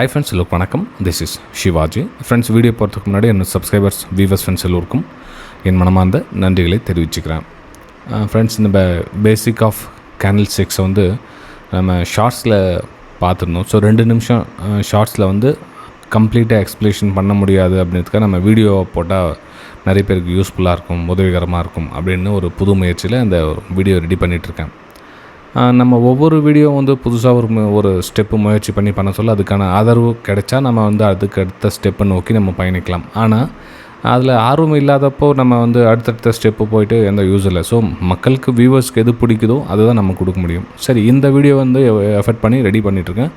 High friends, எல்லோருக்கும் வணக்கம். This is Shivaji. Friends, video போகிறதுக்கு முன்னாடி என்னோட சப்ஸ்கிரைபர்ஸ், வியூவர்ஸ், ஃப்ரெண்ட்ஸ் எல்லோருக்கும் என் மனமார்ந்த நன்றிகளை தெரிவிச்சுக்கிறேன். ஃப்ரெண்ட்ஸ், இந்த பேசிக் ஆஃப் கேண்டில் ஸ்டிக்ஸை வந்து நம்ம ஷார்ட்ஸில் பார்த்துருந்தோம். ஸோ 2 நிமிஷம் ஷார்ட்ஸில் வந்து கம்ப்ளீட்டாக எக்ஸ்ப்ளனேஷன் பண்ண முடியாது அப்படின்றதுக்காக நம்ம வீடியோ போட்டால் நிறைய பேருக்கு யூஸ்ஃபுல்லாக இருக்கும், உதவிகரமாக இருக்கும் அப்படின்னு ஒரு புது முயற்சியில் அந்த வீடியோ ரெடி பண்ணிகிட்ருக்கேன். நம்ம ஒவ்வொரு வீடியோ வந்து புதுசாக ஒரு ஸ்டெப்பு முயற்சி பண்ண சொல்ல அதுக்கான ஆதரவு கிடைச்சா நம்ம வந்து அதுக்கு அடுத்த ஸ்டெப்பை நோக்கி நம்ம பயணிக்கலாம். ஆனால் அதில் ஆர்வம் இல்லாதப்போ நம்ம வந்து அடுத்தடுத்த ஸ்டெப்பு போயிட்டு எந்த யூஸ் இல்லை. ஸோ மக்களுக்கு, வியூவர்ஸ்க்கு எது பிடிக்குதோ அதுதான் நம்ம கொடுக்க முடியும். சரி, இந்த வீடியோ வந்து எஃபர்ட் பண்ணி ரெடி பண்ணிகிட்ருக்கேன்.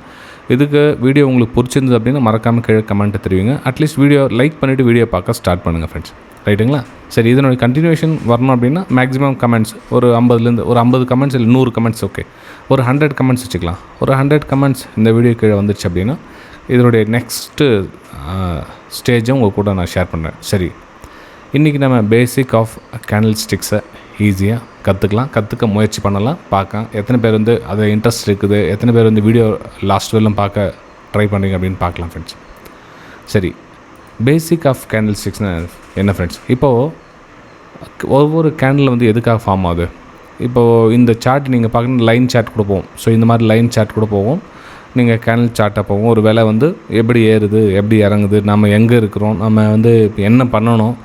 இதுக்கு வீடியோ உங்களுக்கு பிடிச்சிருந்தது அப்படின்னா மறக்காமல் கீழே கமெண்ட்டை தெரிவிங்க. அட்லீஸ்ட் வீடியோ லைக் பண்ணிவிட்டு வீடியோ பார்க்க ஸ்டார்ட் பண்ணுங்கள் ஃப்ரெண்ட்ஸ். ரைட்டுங்களா? சரி, இதனுடைய கண்டினியூஷன் வரணும் அப்படின்னா மேக்ஸிமம் கமெண்ட்ஸ் ஒரு 50 கமெண்ட்ஸ் இல்லை 100 கமெண்ட்ஸ், ஓகே, ஒரு 100 கமெண்ட்ஸ் வச்சுக்கலாம். ஒரு 100 கமெண்ட்ஸ் இந்த வீடியோ கீழே வந்துடுச்சு அப்படின்னா இதனுடைய நெக்ஸ்ட்டு ஸ்டேஜும் உங்கள் கூட நான் ஷேர் பண்ணுறேன். சரி, இன்றைக்கி நம்ம பேசிக் ஆஃப் கேண்டில் ஸ்டிக்ஸை ஈஸியாக கற்றுக்க முயற்சி பண்ணலாம். பார்க்கலாம் எத்தனை பேர் வந்து அது இன்ட்ரெஸ்ட் இருக்குது, எத்தனை பேர் வந்து வீடியோ லாஸ்ட் வரலும் பார்க்க ட்ரை பண்ணுறீங்க அப்படின்னு பார்க்கலாம் ஃப்ரெண்ட்ஸ். சரி, பேசிக் ஆஃப் கேண்டில் ஸ்டிக்ஸ்னு என்ன ஃப்ரெண்ட்ஸ்? இப்போது ஒவ்வொரு கேண்டில் வந்து எதுக்காக ஃபார்ம் ஆகுது? இப்போது இந்த சார்ட் நீங்கள் பார்க்கணும், லைன் சார்ட் கூட போகும். ஸோ இந்த மாதிரி லைன் சார்ட் கூட போகும், நீங்கள் கேண்டில் சார்ட்டாக போகும். ஒரு வேளை வந்து எப்படி ஏறுது, எப்படி இறங்குது, நம்ம எங்கே இருக்கிறோம், நம்ம வந்து என்ன பண்ணணும்,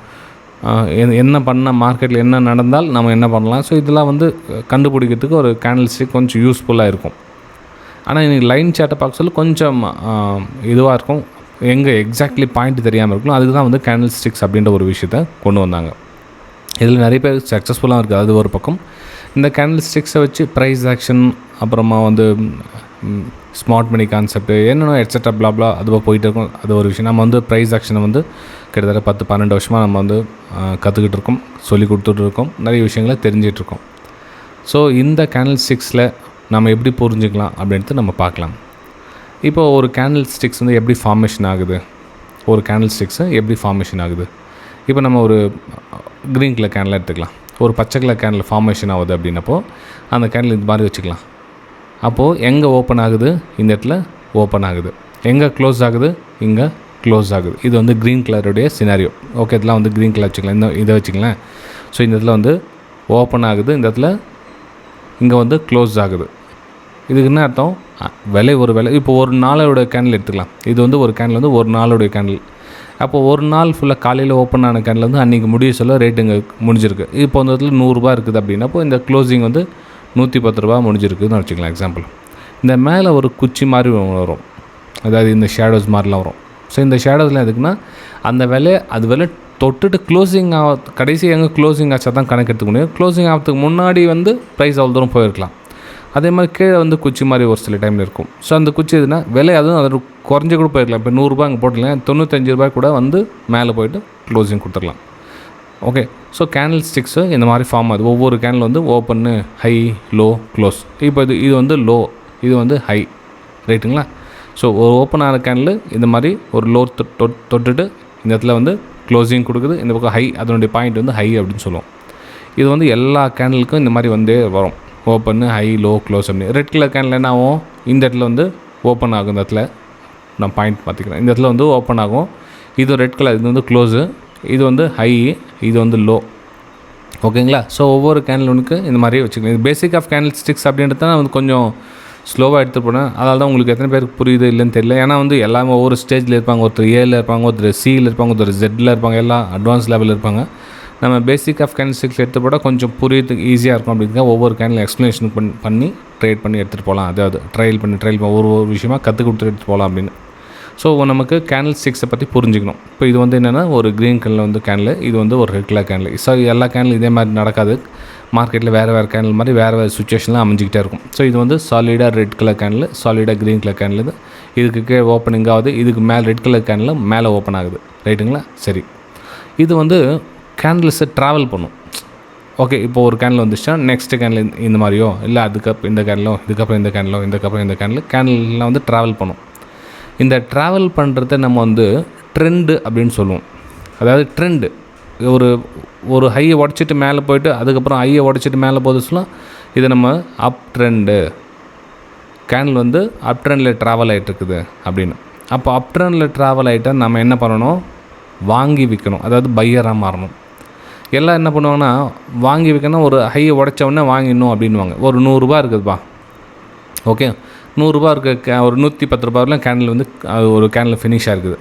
என்ன பண்ணால் மார்க்கெட்டில் என்ன நடந்தால் நம்ம என்ன பண்ணலாம். ஸோ இதெல்லாம் வந்து கண்டுபிடிக்கிறதுக்கு ஒரு கேண்டில் ஸ்டிக் கொஞ்சம் யூஸ்ஃபுல்லாக இருக்கும். ஆனால் இன்றைக்கி லைன் சார்ட்டை பார்க்க சொல்ல கொஞ்சம் இதுவாக இருக்கும், எங்கே எக்ஸாக்ட்லி பாயிண்ட் தெரியாமல் இருக்கும். அதுக்கு தான் வந்து கேண்டில் ஸ்டிக்ஸ் அப்படின்ற ஒரு விஷயத்தை கொண்டு வந்தாங்க. இதில் நிறைய பேர் சக்ஸஸ்ஃபுல்லாக இருக்குது. அது ஒரு பக்கம். இந்த கேண்டில் ஸ்டிக்ஸை வச்சு ப்ரைஸ் ஆக்ஷன், அப்புறமா வந்து ஸ்மார்ட் மணி கான்செப்ட், என்னென்ன எட்ஸெட்ரா பிளாப்லா அதுவாக போயிட்டு இருக்கும். அது ஒரு விஷயம். நம்ம வந்து ப்ரைஸ் ஆக்ஷனை வந்து கிட்டத்தட்ட 10-12 வருஷமாக நம்ம வந்து கற்றுக்கிட்டு இருக்கோம், சொல்லி கொடுத்துட்டு இருக்கோம், நிறைய விஷயங்களை தெரிஞ்சிட்ருக்கோம். ஸோ இந்த கேண்டில் ஸ்டிக்ஸில் நம்ம எப்படி புரிஞ்சுக்கலாம் அப்படின்ட்டு நம்ம பார்க்கலாம். இப்போ ஒரு கேண்டில் ஸ்டிக்ஸ் வந்து எப்படி ஃபார்மேஷன் ஆகுது, இப்போ நம்ம ஒரு க்ரீன் கலர் கேண்டில் எடுத்துக்கலாம், ஒரு பச்சை கலர் கேண்டில் ஃபார்மேஷன் ஆகுது அப்படின்னப்போ அந்த கேண்டில் இந்த மாதிரி வச்சுக்கலாம். அப்போது எங்கே ஓப்பன் ஆகுது, இந்த இடத்துல ஓப்பன் ஆகுது. எங்கே க்ளோஸ் ஆகுது, இங்கே க்ளோஸ் ஆகுது. இது வந்து க்ரீன் கலருடைய சினாரியோ. ஓகே, இதெல்லாம் வந்து க்ரீன் கலர் வச்சுக்கலாம், இதை வச்சுக்கலாம். ஸோ இந்த இடத்துல வந்து ஓப்பன் ஆகுது, இந்த இடத்துல இங்கே வந்து க்ளோஸ் ஆகுது. இதுக்கு என்ன அர்த்தம்? ஒரு விலை இப்போ ஒரு நாளோட கேண்டில் எடுத்துக்கலாம். இது வந்து ஒரு கேண்டில் வந்து ஒரு நாளுடைய கேண்டில். அப்போது ஒரு நாள் ஃபுல்லாக காலையில் ஓப்பன் ஆன கேண்டில் வந்து அன்றைக்கி முடிய சொல்ல ரேட்டு இங்கே முடிஞ்சிருக்கு. இப்போ அந்த இடத்துல 100 ரூபா இருக்குது அப்படின்னப்போ இந்த க்ளோசிங் வந்து 110 ரூபா முடிஞ்சிருக்குதுன்னு வச்சுக்கலாம் எக்ஸாம்பிள். இந்த மேலே ஒரு குச்சி மாதிரி வரும், அதாவது இந்த ஷேடோஸ் மாதிரிலாம் வரும். ஸோ இந்த ஷேடோஸ்லாம் எதுக்குன்னா அந்த விலை தொட்டுட்டு க்ளோசிங் கடைசி எங்கே க்ளோசிங் ஆச்சா தான் கணக்கு எடுத்துக்க முடியும். க்ளோசிங் ஆகிறதுக்கு முன்னாடி வந்து ப்ரைஸ் அவ்வளோ தூரம் போயிருக்கலாம். அதே மாதிரி கீழே வந்து குச்சி மாதிரி ஒரு சில டைமில் இருக்கும். ஸோ அந்த குச்சி எதுனா விலை அதுவும் அது குறைஞ்சி கூட போயிருக்கலாம். இப்போ 100 ரூபா அங்கே போட்டுக்கலாம், 95 ரூபாய் கூட வந்து மேலே போய்ட்டு க்ளோசிங் கொடுத்துடலாம். ஓகே, ஸோ கேண்டில் ஸ்டிக்ஸு இந்த மாதிரி ஃபார்ம் ஆகுது. ஒவ்வொரு கேண்டில் வந்து ஓப்பன்னு, ஹை, லோ, க்ளோஸ். இப்போ இது வந்து லோ, இது வந்து ஹை, ரைட்டுங்களா? ஸோ ஒரு ஓப்பன் ஆன கேண்டில் இந்த மாதிரி ஒரு லோ தொட்டுட்டு இந்த இடத்துல வந்து க்ளோசிங் கொடுக்குது. இந்த பக்கம் ஹை, அதனுடைய பாயிண்ட் வந்து ஹை அப்படின்னு சொல்லுவோம். இது வந்து எல்லா கேண்டிலுக்கும் இந்த மாதிரி வந்தே வரும், ஓப்பன்னு, ஹை, லோ, க்ளோஸ் அப்படின்னு. ரெட் கலர் கேண்டில் என்ன ஆகும், இந்த இடத்துல வந்து ஓப்பன் ஆகும். இந்த இடத்துல நான் பாயிண்ட் பார்த்துக்கிறேன், இந்த இடத்துல வந்து ஓப்பன் ஆகும். இது ரெட் கலர், இது வந்து க்ளோஸு, இது வந்து ஹை, இது வந்து லோ. ஓகேங்களா? ஸோ ஒவ்வொரு கேண்டிலுக்கு இந்த மாதிரியே வச்சுக்கலாம். இது பேசிக் ஆஃப் கேண்டில் ஸ்டிக்ஸ் அப்படின்றது தான் வந்து கொஞ்சம் ஸ்லோவாக எடுத்துகிட்டு போனேன். அதனால தான் உங்களுக்கு எத்தனை பேருக்கு புரியுது இல்லைன்னு தெரியல. ஏன்னா வந்து எல்லாமே ஒவ்வொரு ஸ்டேஜில் இருப்பாங்க. ஒருத்தர் ஏல இருப்பாங்க, ஒருத்தர் சியில் இருப்பாங்க, ஒருத்தர் ஜெட்டில் இருப்பாங்க, எல்லாம் அட்வான்ஸ் லெவலில் இருப்பாங்க. நம்ம பேசிக் ஆஃப் கேண்டில் ஸ்டிக்ஸ் எடுத்து போட்டால் கொஞ்சம் புரியறதுக்கு ஈஸியாக இருக்கும். அப்படிங்கிறத ஒவ்வொரு கேண்டில் எக்ஸ்ப்ளனேஷன் பண்ணி ட்ரேட் பண்ணி எடுத்துகிட்டு போகலாம். அதாவது ட்ரையல் பண்ணி ஒரு விஷயமாக கற்றுக் கொடுத்து எடுத்துகிட்டு போகலாம் அப்படின்னு. ஸோ நமக்கு கேண்டில் ஸ்டிக்ஸை பற்றி புரிஞ்சுக்கணும். இப்போ இது வந்து என்னென்னா ஒரு க்ரீன் கலரில் வந்து கேண்டில், இது வந்து ஒரு ரெட் கலர் கேண்டில். ஸோ எல்லா கேண்டில் இதே மாதிரி நடக்காது. மார்க்கெட்டில் வேறு கேண்டில் மாதிரி வேறு சுச்சுவேஷன்லாம் அமைஞ்சிக்கிட்டே இருக்கும். ஸோ இது வந்து சாலிடாக ரெட் கலர் கேண்டில், சாலிடாக க்ரீன் கலர் கேண்டில். இதுக்கு கீழே ஓப்பனிங் ஆகுது, இதுக்கு மேலே ரெட் கலர் கேண்டில் மேலே ஓப்பன் ஆகுது, ரைட்டுங்களா? சரி, இது வந்து கேண்டில்ஸை ட்ராவல் பண்ணும். ஓகே, இப்போ ஒரு கேண்டில் வந்துச்சுன்னா நெக்ஸ்ட்டு கேண்டில் இந்த மாதிரியோ, இல்லை அதுக்கப்புறம் இந்த கேண்டிலோ, இதுக்கப்புறம் இந்த கேண்டிலோ, இதுக்கப்புறம் இந்த கேண்டில்லாம் வந்து ட்ராவல் பண்ணும். இந்த ட்ராவல் பண்ணுறத நம்ம வந்து ட்ரெண்டு அப்படின்னு சொல்லுவோம். அதாவது ட்ரெண்டு ஒரு ஹையை உடச்சிட்டு மேலே போய்ட்டு அதுக்கப்புறம் ஹையை உடச்சிட்டு மேலே போகுது சொல்லலாம். இதை நம்ம அப் ட்ரெண்டு, கேண்டில் வந்து அப் ட்ரெண்டில் ட்ராவல் ஆகிட்டுருக்குது அப்படின்னு. அப்போ அப் ட்ரெண்டில் ட்ராவல் ஆகிட்டால் நம்ம என்ன பண்ணணும், வாங்கி விற்கணும், அதாவது பையராக மாறணும். எல்லாம் என்ன பண்ணுவாங்கன்னா, வாங்கி விற்கணும், ஒரு ஹையை உடச்ச வாங்கிடணும் அப்படின்வாங்க. ஒரு 100 ரூபா இருக்குதுப்பா, ஓகே, 100 ரூபா இருக்க ஒரு 110 ரூபாயில் கேண்டில் வந்து ஒரு கேண்டில் ஃபினிஷாக இருக்குது.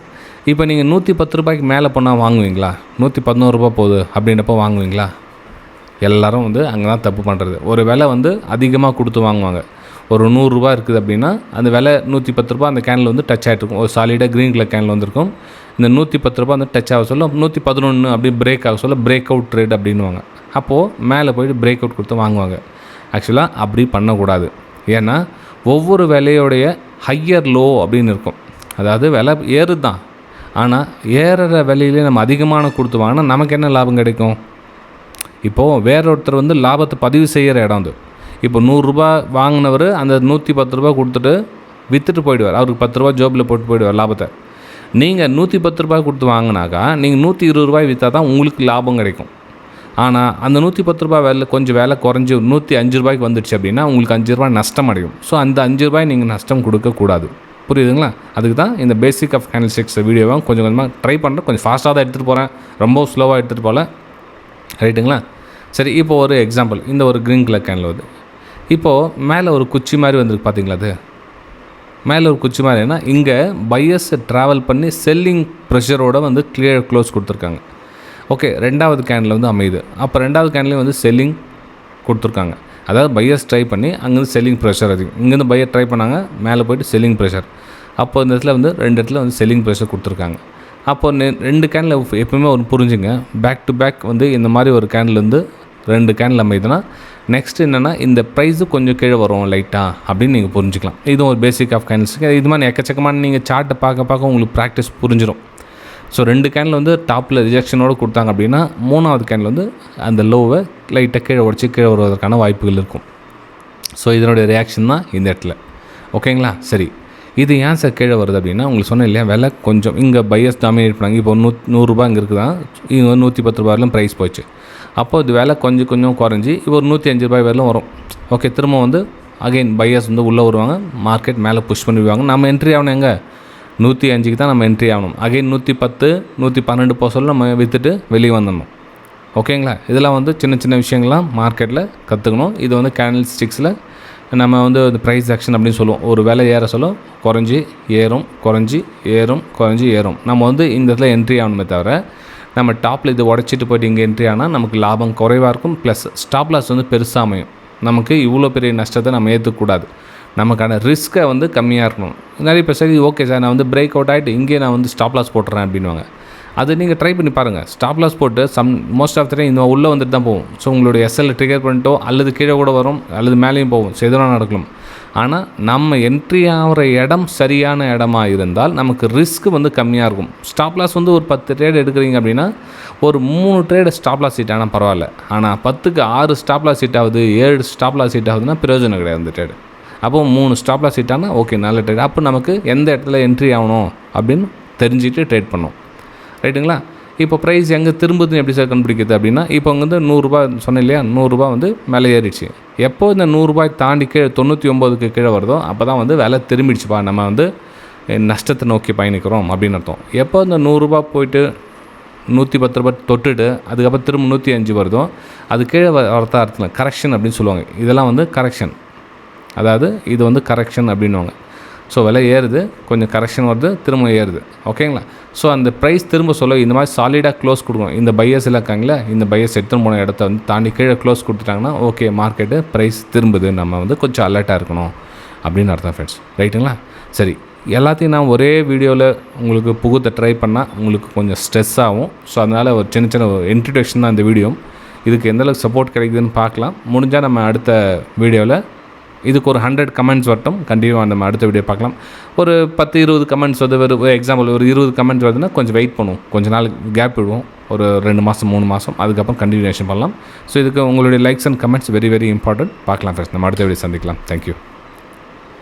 இப்போ நீங்கள் 110 ரூபாய்க்கு மேலே போனால் வாங்குவீங்களா? 111 ரூபா போகுது அப்படின்றப்போ வாங்குவீங்களா? எல்லோரும் வந்து அங்கே தான் தப்பு பண்ணுறது. ஒரு விலை வந்து அதிகமாக கொடுத்து வாங்குவாங்க. ஒரு 100 ரூபா இருக்குது அப்படின்னா அந்த விலை 110 ரூபா அந்த கேனில் வந்து டச் ஆகிட்டு இருக்கும். ஒரு சாலிடாக க்ரீன் கலர் கேனில் வந்திருக்கும். இந்த 110 ரூபா வந்து டச் ஆக சொல்ல 111 அப்படி பிரேக் ஆக சொல்ல பிரேக் அவுட் ட்ரேட் அப்படின்வாங்க. அப்போது மேலே போய்ட்டு பிரேக் அவுட் கொடுத்து வாங்குவாங்க. ஆக்சுவலாக அப்படி பண்ணக்கூடாது. ஏன்னா ஒவ்வொரு விலையோடைய ஹையர் லோ அப்படின்னு இருக்கும். அதாவது விலை ஏறுது தான், ஆனால் ஏறுற விலையிலே நம்ம அதிகமான கொடுத்து வாங்கினா நமக்கு என்ன லாபம் கிடைக்கும்? இப்போது வேற ஒருத்தர் வந்து லாபத்தை பதிவு செய்கிற இடம் அது. இப்போ 100 ரூபா வாங்கினவர் அந்த 110 ரூபா கொடுத்துட்டு விற்றுட்டு போயிடுவார். அவருக்கு 10 ரூபா ஜோபில் போட்டு போயிடுவார் லாபத்தை. நீங்கள் 110 ரூபாய் கொடுத்து வாங்கினாக்கா நீங்கள் 120 ரூபாய் விற்றா தான் உங்களுக்கு லாபம் கிடைக்கும். ஆனால் அந்த 110 ரூபாய் வேலை கொஞ்சம் வேலை குறைஞ்சி 105 ரூபாய்க்கு வந்துடுச்சு அப்படின்னா உங்களுக்கு 5 ரூபாய் நஷ்டம் அடையும். ஸோ அந்த 5 ரூபாய் நீங்கள் நஷ்டம் கொடுக்கக்கூடாது. புரியுதுங்களா? அதுக்கு தான் இந்த பேசிக் ஆஃப் கேண்டில்ஸ்டிக்ஸ் வீடியோவை கொஞ்சம் கொஞ்சமாக ட்ரை பண்ணுறேன். கொஞ்சம் ஃபாஸ்ட்டாக தான் எடுத்துகிட்டு போகிறேன், ரொம்ப ஸ்லோவாக எடுத்துகிட்டு போகல. ரைட்டுங்களா? சரி, இப்போ ஒரு எக்ஸாம்பிள். இந்த ஒரு க்ரீன் கலர் கேனில் வருது. இப்போது மேலே ஒரு குச்சி மாதிரி வந்துருக்கு, பார்த்தீங்களா? அது மேலே ஒரு குச்சி மாதிரினா இங்கே பையர்ஸ் ட்ராவல் பண்ணி செல்லிங் ப்ரெஷரோடு வந்து கிளியர் க்ளோஸ் கொடுத்துருக்காங்க. ஓகே, ரெண்டாவது கேனில் வந்து அமையுது. அப்போ ரெண்டாவது கேன்லேயும் வந்து செல்லிங் கொடுத்துருக்காங்க. அதாவது பையர்ஸ் ட்ரை பண்ணி அங்கேருந்து செல்லிங் ப்ரெஷர் அதிகம். இங்கேருந்து பையர் ட்ரை பண்ணாங்க, மேலே போய்ட்டு செல்லிங் ப்ரெஷர். அப்போ இந்த இடத்துல வந்து 2 இடத்துல வந்து செல்லிங் ப்ரெஷர் கொடுத்துருக்காங்க. அப்போ 2 கேனில் எப்போயுமே ஒரு புரிஞ்சுங்க, பேக் டு பேக் வந்து இந்த மாதிரி ஒரு கேன்லேருந்து 2 கேனில் அமைதுன்னா நெக்ஸ்ட் என்னென்னா இந்த ப்ரைஸு கொஞ்சம் கீழே வரும் லைட்டாக அப்படின்னு நீங்கள் புரிஞ்சுக்கலாம். இதுவும் ஒரு பேசிக் ஆஃப் கேண்டில்ஸ். இது மாதிரி எக்கச்சக்கமான நீங்கள் சார்ட்டை பார்க்க உங்களுக்கு ப்ராக்டிஸ் புரிஞ்சிடும். ஸோ 2 கேனில் வந்து டாப்பில் ரிஜெக்ஷனோடு கொடுத்தாங்க அப்படின்னா 3ஆவது கேனில் வந்து அந்த லோவை லைட்டாக கீழே உடச்சி கீழே வருவதற்கான வாய்ப்புகள் இருக்கும். ஸோ இதனுடைய ரியாக்ஷன் தான் இந்த இடத்துல. ஓகேங்களா? சரி, இது ஏன் சார் கீழே வருது அப்படின்னா உங்களுக்கு சொன்னேன் இல்லையா, விலை கொஞ்சம் இங்கே பையர்ஸ் டாமினேட் பண்ணாங்க. இப்போ 100 ரூபா இங்கே இருக்குதான், இங்கே 110 ரூபாயிலும் ப்ரைஸ் போச்சு. அப்போது இது விலை கொஞ்சம் குறைஞ்சி இப்போ ஒரு 105 ரூபாய் வரலும் வரும். ஓகே, திரும்ப வந்து அகைன் பையர்ஸ் வந்து உள்ளே வருவாங்க, மார்க்கெட் மேலே புஷ் பண்ணிடுவாங்க. நம்ம என்ட்ரி ஆகணும் எங்கே? 105க்கு தான் நம்ம என்ட்ரி ஆகணும். அகைன் 110 112 போக சொல்ல நம்ம விற்றுட்டு வெளியே வந்துடணும். ஓகேங்களா? இதெல்லாம் வந்து சின்ன சின்ன விஷயங்கள்லாம் மார்க்கெட்டில் கற்றுக்கணும். இது வந்து கேண்டில் ஸ்டிக்ஸில் நம்ம வந்து இந்த ப்ரைஸ் ஆக்ஷன் அப்படின்னு சொல்லுவோம். ஒரு விலை ஏற சொல்ல குறைஞ்சி ஏறும், குறைஞ்சி ஏறும், குறைஞ்சி ஏறும். நம்ம வந்து இந்த இடத்துல என்ட்ரி ஆகணுமே தவிர நம்ம டாப்பில் இது உடச்சிட்டு போய்ட்டு இங்கே என்ட்ரி ஆனால் நமக்கு லாபம் குறைவாக இருக்கும். ப்ளஸ் ஸ்டாப் லாஸ் வந்து பெருசாக அமையும். நமக்கு இவ்வளோ பெரிய நஷ்டத்தை நம்ம ஏற்றுக்கூடாது. நமக்கான ரிஸ்க்கை வந்து கம்மியாக இருக்கணும். நிறைய பேர் சரி ஓகே சார், நான் வந்து பிரேக் அவுட் ஆகிட்டு இங்கே நான் வந்து ஸ்டாப் லாஸ் போட்டுறேன் அப்படின்வாங்க. அது நீங்கள் ட்ரை பண்ணி பாருங்கள். ஸ்டாப் லாஸ் போட்டு மோஸ்ட் ஆஃப் த டைம் இந்த உள்ளே வந்துட்டு தான் போகும். ஸோ உங்களுடைய எஸ்எல் ட்ரிகர் பண்ணிட்டோ அல்லது கீழே கூட வரும் அல்லது மேலேயும் போகும். ஸோ எதுவும் நடக்கலாம். ஆனால் நம்ம என்ட்ரி ஆகிற இடம் சரியான இடமா இருந்தால் நமக்கு ரிஸ்க் வந்து கம்மியாக இருக்கும். ஸ்டாப் லாஸ் வந்து ஒரு 10 ட்ரேட் எடுக்கிறீங்க அப்படின்னா ஒரு 3 ட்ரேடு ஸ்டாப் லாஸ் ஹிட் ஆனால் பரவாயில்ல. ஆனால் 10க்கு 6 ஸ்டாப் லாஸ் ஹிட் ஆகுது, 7 ஸ்டாப் லாஸ் ஹிட் ஆகுதுன்னா பிரயோஜனம் கிடையாது அந்த ட்ரேடு. அப்போது 3 ஸ்டாப் லாஸ் ஹிட் ஆனால் ஓகே, நல்ல ட்ரேட். அப்போ நமக்கு எந்த இடத்துல என்ட்ரி ஆகணும் அப்படின்னு தெரிஞ்சுட்டு ட்ரேட் பண்ணோம். ரைட்டுங்களா? இப்போ ப்ரைஸ் எங்கே திரும்புதுன்னு எப்படி சார் கண்டுபிடிக்கிறது அப்படின்னா, இப்போ அங்கே வந்து 100 ரூபா சொன்னேன் இல்லையா, 100 ரூபா வந்து மேலே ஏறிடுச்சு. எப்போ இந்த 100 ரூபாய் தாண்டி கீழே 99க்கு கீழே வருதோ அப்போ தான் வந்து விலை திரும்பிடுச்சுப்பா, நம்ம வந்து நஷ்டத்தை நோக்கி பயணிக்கிறோம் அப்படின்னு அர்த்தம். எப்போ இந்த 100 ரூபா போயிட்டு 110 ரூபா தொட்டுட்டு அதுக்கப்புறம் திரும்ப 105 வருதோ அது கீழே வரத்த அர்த்தம் கரெக்ஷன் அப்படின்னு சொல்லுவாங்க. இதெல்லாம் வந்து கரெக்ஷன், அதாவது இது வந்து கரெக்ஷன் அப்படின்வாங்க. ஸோ விலை ஏறுது, கொஞ்சம் கரெக்ஷன் வருது, திரும்ப ஏறுது. ஓகேங்களா? ஸோ அந்த ப்ரைஸ் திரும்ப சொல்ல இந்த மாதிரி சாலிடாக க்ளோஸ் கொடுக்கணும். இந்த பையர்ஸ் இருக்காங்களே, இந்த பையர்ஸ் எடுத்துன்னு போன இடத்த வந்து தாண்டி கீழே க்ளோஸ் கொடுத்துட்டாங்கன்னா ஓகே, மார்க்கெட்டு ப்ரைஸ் திரும்புது, நம்ம வந்து கொஞ்சம் அலர்ட்டாக இருக்கணும் அப்படின்னு அர்த்தம் ஃப்ரெண்ட்ஸ். ரைட்டுங்களா? சரி, எல்லாத்தையும் நான் ஒரே வீடியோவில் உங்களுக்கு புகுத்த ட்ரை பண்ணால் உங்களுக்கு கொஞ்சம் ஸ்ட்ரெஸ் ஆகும். ஸோ அதனால் ஒரு சின்ன இன்ட்ரடக்ஷன் தான் இந்த வீடியோ. இதுக்கு எந்தளவுக்கு சப்போர்ட் கிடைக்குதுன்னு பார்க்கலாம். முடிஞ்சால் நம்ம அடுத்த வீடியோவில் இதுக்கு ஒரு 100 கமெண்ட்ஸ் வரட்டும், கண்டிப்பாக நம்ம அடுத்த வீடியோ பார்க்கலாம். ஒரு 10-20 கமெண்ட்ஸ் வந்து ஒரு எக்ஸாம்பிள் ஒரு 20 கமெண்ட்ஸ் வருதுன்னா கொஞ்சம் வெயிட் பண்ணுவோம், கொஞ்சம் நாள் கேப் விடுவோம், ஒரு 2 மாதம் 3 மாதம், அதுக்கப்புறம் கண்டினியூஷன் பண்ணலாம். ஸோ இதுக்கு உங்களுடைய likes and comments very very important. பார்க்கலாம் ஃப்ரெண்ட்ஸ், நம்ம அடுத்த வீடியோ சந்திக்கலாம். தேங்க்யூ.